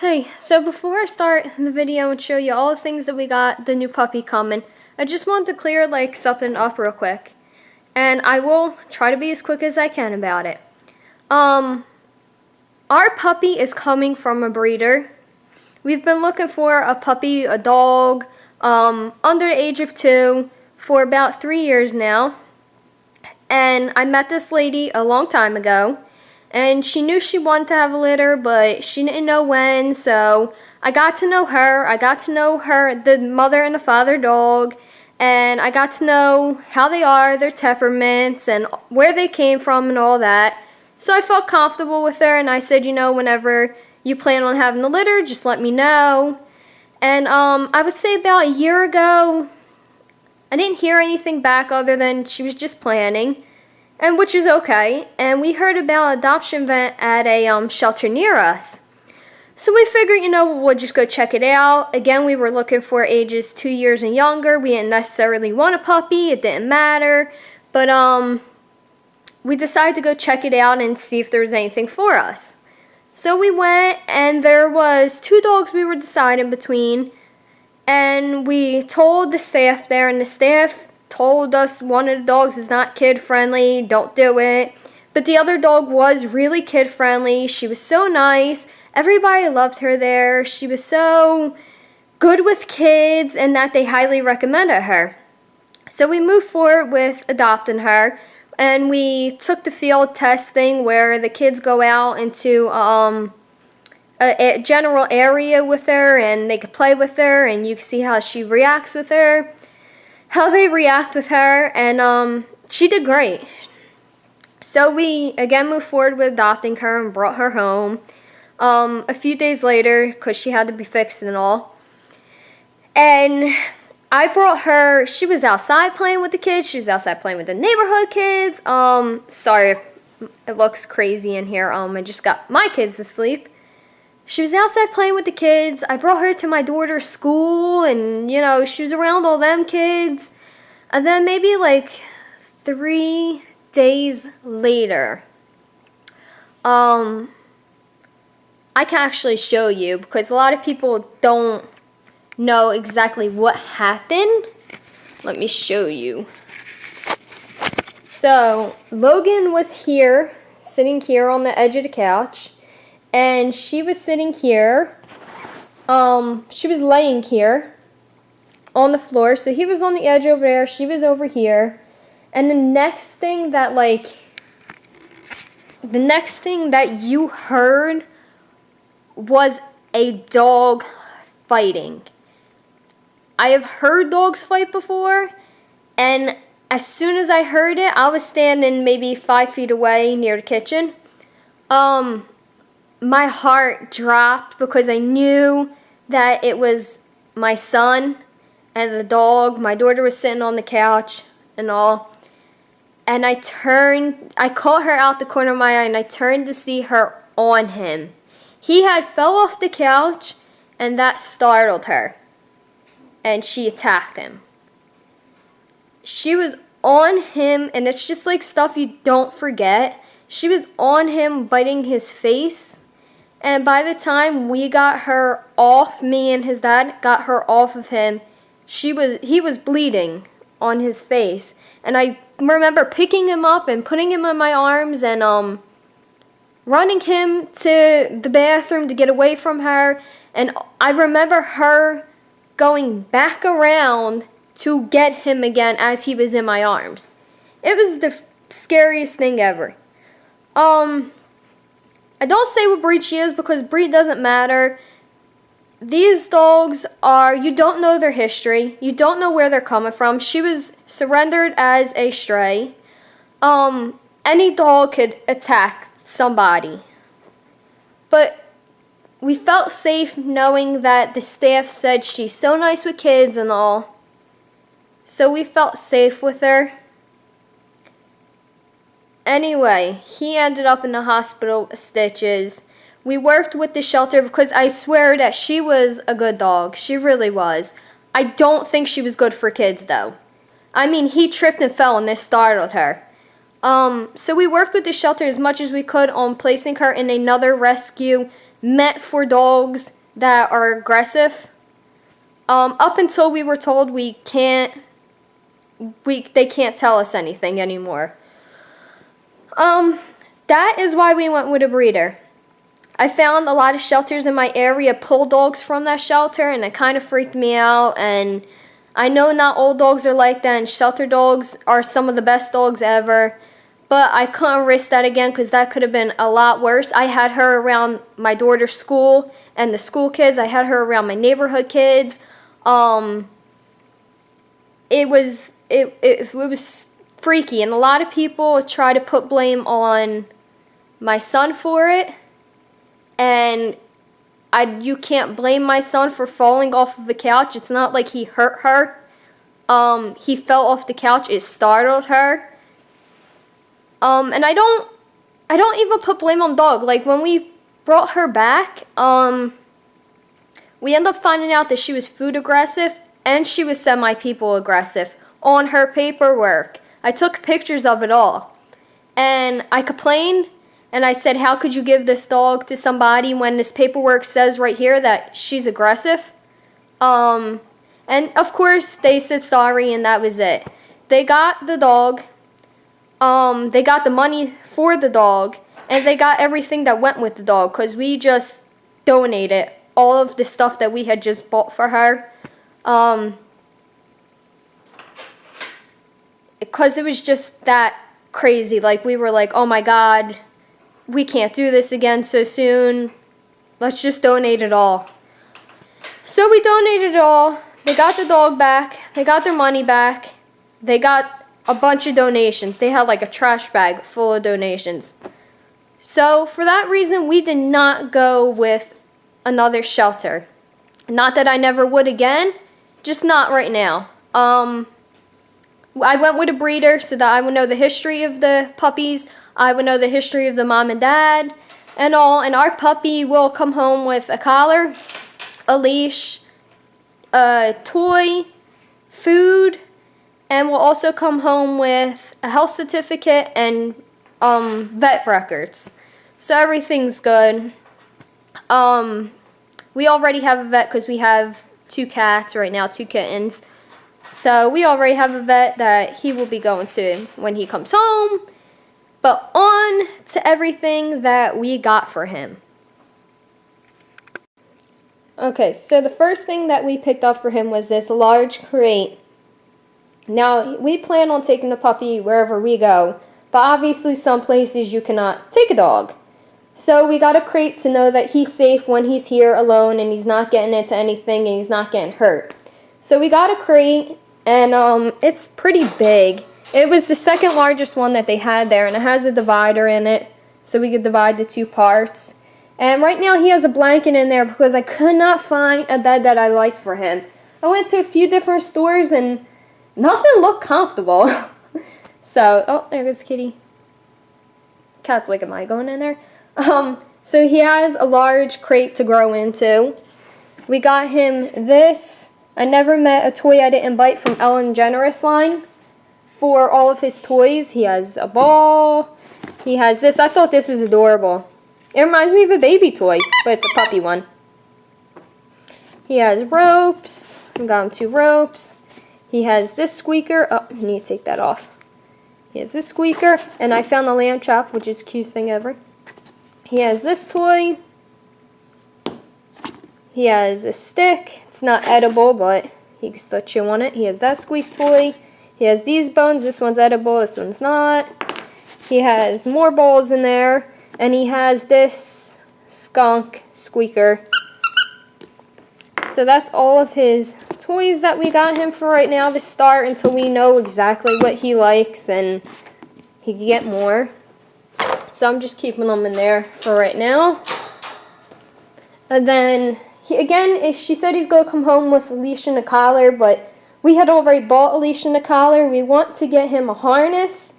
Hey, so before I start the video and show you all the things that we got, the new puppy coming, I just want to clear something up real quick. And I will try to be as quick as I can about it. Our puppy is coming from a breeder. We've been looking for a puppy, a dog, under the age of 2 for about 3 years now. And I met this lady a long time ago. And she knew she wanted to have a litter, but she didn't know when, so I got to know her. I got to know the mother and the father dog, and I got to know how they are, their temperaments, and where they came from and all that. So I felt comfortable with her, and I said, whenever you plan on having the litter, just let me know. And I would say about a year ago, I didn't hear anything back other than she was just planning. And which is okay, and we heard about an adoption event at a shelter near us. So we figured, we'll just go check it out. Again, we were looking for ages 2 years and younger. We didn't necessarily want a puppy. It didn't matter. But we decided to go check it out and see if there was anything for us. So we went, and there was 2 dogs we were deciding between. And we told the staff there, and the staff told us one of the dogs is not kid-friendly, don't do it. But the other dog was really kid-friendly. She was so nice. Everybody loved her there. She was so good with kids, and that they highly recommended her. So we moved forward with adopting her, and we took the field testing where the kids go out into a general area with her, and they could play with her, and you can see how she reacts with her. How they react with her, and she did great. So we again moved forward with adopting her and brought her home a few days later because she had to be fixed and all. And I brought her, she was outside playing with the kids, she was outside playing with the neighborhood kids. Sorry if it looks crazy in here, I just got my kids to sleep. She was outside playing with the kids. I brought her to my daughter's school, and, she was around all them kids. And then maybe 3 days later, I can actually show you because a lot of people don't know exactly what happened. Let me show you. So, Logan was here, sitting here on the edge of the couch. And she was sitting here. She was laying here on the floor. So he was on the edge over there. She was over here. And the next thing that you heard was a dog fighting. I have heard dogs fight before. And as soon as I heard it, I was standing maybe 5 feet away near the kitchen. My heart dropped because I knew that it was my son and the dog. My daughter was sitting on the couch and all. And I caught her out the corner of my eye, and I turned to see her on him. He had fell off the couch, and that startled her. And she attacked him. She was on him, and it's just stuff you don't forget. She was on him, biting his face. And by the time we got her off, me and his dad got her off of him, he was bleeding on his face. And I remember picking him up and putting him in my arms and running him to the bathroom to get away from her. And I remember her going back around to get him again as he was in my arms. It was the scariest thing ever. I don't say what breed she is because breed doesn't matter. These dogs you don't know their history. You don't know where they're coming from. She was surrendered as a stray. Any dog could attack somebody. But we felt safe knowing that the staff said she's so nice with kids and all. So we felt safe with her. Anyway, he ended up in the hospital with stitches. We worked with the shelter because I swear that she was a good dog. She really was. I don't think she was good for kids, though. I mean, he tripped and fell, and this startled her. So we worked with the shelter as much as we could on placing her in another rescue meant for dogs that are aggressive. Up until we were told they can't tell us anything anymore. That is why we went with a breeder. I found a lot of shelters in my area pull dogs from that shelter, and it kind of freaked me out. And I know not all dogs are like that, and shelter dogs are some of the best dogs ever. But I couldn't risk that again because that could have been a lot worse. I had her around my daughter's school and the school kids. I had her around my neighborhood kids. It was freaky, and a lot of people try to put blame on my son for it. And you can't blame my son for falling off of the couch. It's not like he hurt her. He fell off the couch. It startled her. And I don't even put blame on dog. Like when we brought her back, we ended up finding out that she was food aggressive and she was semi-people aggressive on her paperwork. I took pictures of it all. And I complained. And I said, how could you give this dog to somebody when this paperwork says right here that she's aggressive? And of course, they said sorry, and that was it. They got the dog. They got the money for the dog, and they got everything that went with the dog because we just donated all of the stuff that we had just bought for her. Because it was just that crazy. Like, we were like, oh my God, we can't do this again so soon. Let's just donate it all. So we donated it all. They got the dog back. They got their money back. They got a bunch of donations. They had like a trash bag full of donations. So for that reason, we did not go with another shelter. Not that I never would again, just not right now. I went with a breeder so that I would know the history of the puppies. I would know the history of the mom and dad and all. And our puppy will come home with a collar, a leash, a toy, food, and will also come home with a health certificate and vet records. So everything's good. We already have a vet because we have 2 cats right now, 2 kittens. So we already have a vet that he will be going to when he comes home. But on to everything that we got for him. Okay, so the first thing that we picked up for him was this large crate. Now, we plan on taking the puppy wherever we go, but obviously some places you cannot take a dog. So we got a crate to know that he's safe when he's here alone and he's not getting into anything and he's not getting hurt. So we got a crate, and it's pretty big. It was the second largest one that they had there, and it has a divider in it, so we could divide the 2 parts. And right now he has a blanket in there because I could not find a bed that I liked for him. I went to a few different stores, and nothing looked comfortable. So, oh, there goes Kitty. Cat's like, am I going in there? So he has a large crate to grow into. We got him this. I never met a toy I didn't bite from Ellen DeGeneres line. For all of his toys, he has a ball. He has this. I thought this was adorable. It reminds me of a baby toy, but it's a puppy one. He has ropes. I got him 2 ropes. He has this squeaker. Oh, I need to take that off. He has this squeaker, and I found the lamb chop, which is the cutest thing ever. He has this toy. He has a stick. It's not edible, but he can still chew on it. He has that squeak toy. He has these bones. This one's edible. This one's not. He has more balls in there. And he has this skunk squeaker. So that's all of his toys that we got him for right now to start until we know exactly what he likes and he can get more. So I'm just keeping them in there for right now. And then, she said he's going to come home with a leash and a collar, but we had already bought a leash and a collar. We want to get him a harness.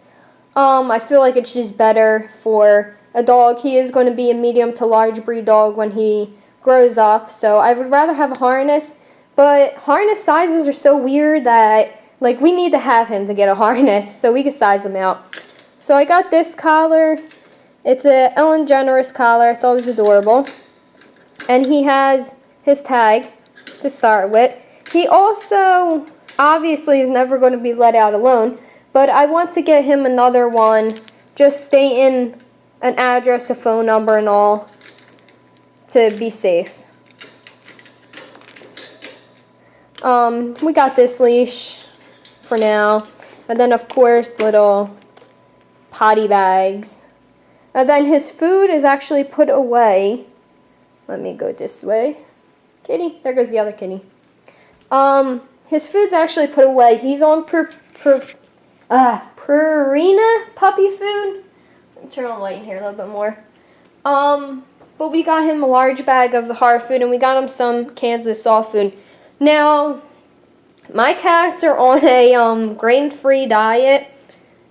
I feel like it's just better for a dog. He is going to be a medium to large breed dog when he grows up, so I would rather have a harness. But harness sizes are so weird that, like, we need to have him to get a harness so we can size him out. So I got this collar. It's a Ellen DeGeneres collar. I thought it was adorable. And he has his tag to start with. He also obviously is never going to be let out alone, but I want to get him another one, just stating an address, a phone number, and all to be safe. We got this leash for now, and then of course little potty bags, and then his food is actually put away. Let me go this way. Kitty, there goes the other kitty. His food's actually put away. He's on Purina puppy food. Let me turn on the light here a little bit more. But we got him a large bag of the hard food, and we got him some cans of soft food. Now, my cats are on a grain-free diet.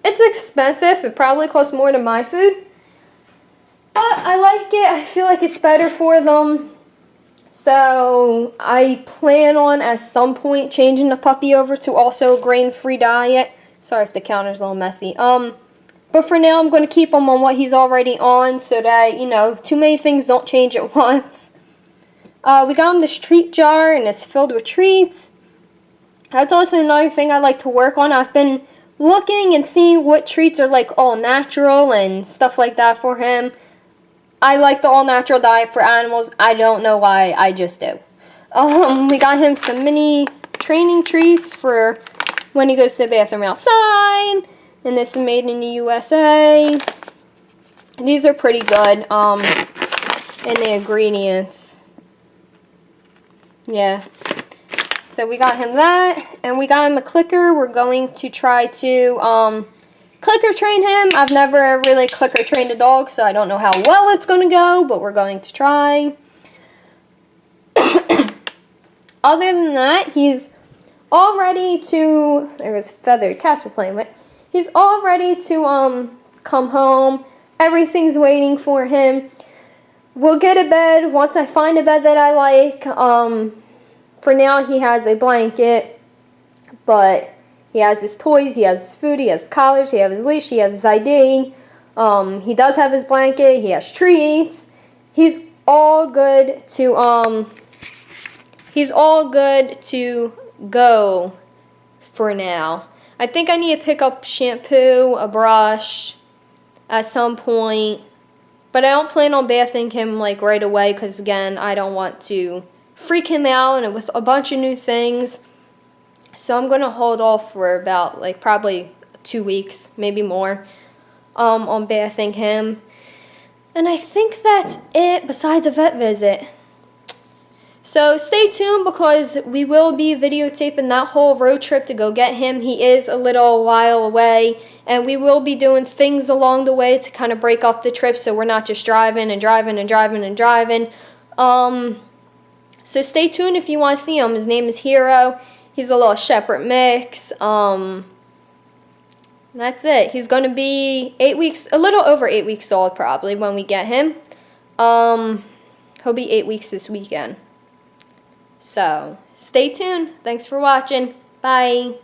It's expensive. It probably costs more than my food. But I like it. I feel like it's better for them. So I plan on at some point changing the puppy over to also a grain-free diet. Sorry if the counter's a little messy. But for now I'm going to keep him on what he's already on so that, you know, too many things don't change at once. We got him this treat jar and it's filled with treats. That's also another thing I like to work on. I've been looking and seeing what treats are like all natural and stuff like that for him. I like the all-natural diet for animals. I don't know why, I just do. We got him some mini training treats for when he goes to the bathroom outside. And this is made in the USA. These are pretty good, in the ingredients. Yeah. So we got him that, and we got him a clicker. We're going to try to, clicker train him. I've never really clicker trained a dog, so I don't know how well it's going to go, but we're going to try. Other than that, he's all ready to, there was feathered cats we're playing with. He's all ready to come home. Everything's waiting for him. We'll get a bed once I find a bed that I like. For now, he has a blanket, but he has his toys, he has his food, he has collars, he has his leash, he has his ID. He does have his blanket, he has treats. He's all good to go for now. I think I need to pick up shampoo, a brush at some point. But I don't plan on bathing him like right away because again, I don't want to freak him out and with a bunch of new things. So I'm going to hold off for about like probably 2 weeks, maybe more, on bathing him. And I think that's it besides a vet visit. So stay tuned because we will be videotaping that whole road trip to go get him. He is a little while away, and we will be doing things along the way to kind of break up the trip so we're not just driving and driving and driving and driving. So stay tuned if you want to see him. His name is Hero. He's a little shepherd mix. That's it. He's going to be 8 weeks, a little over 8 weeks old probably when we get him. He'll be 8 weeks this weekend. So, stay tuned. Thanks for watching. Bye.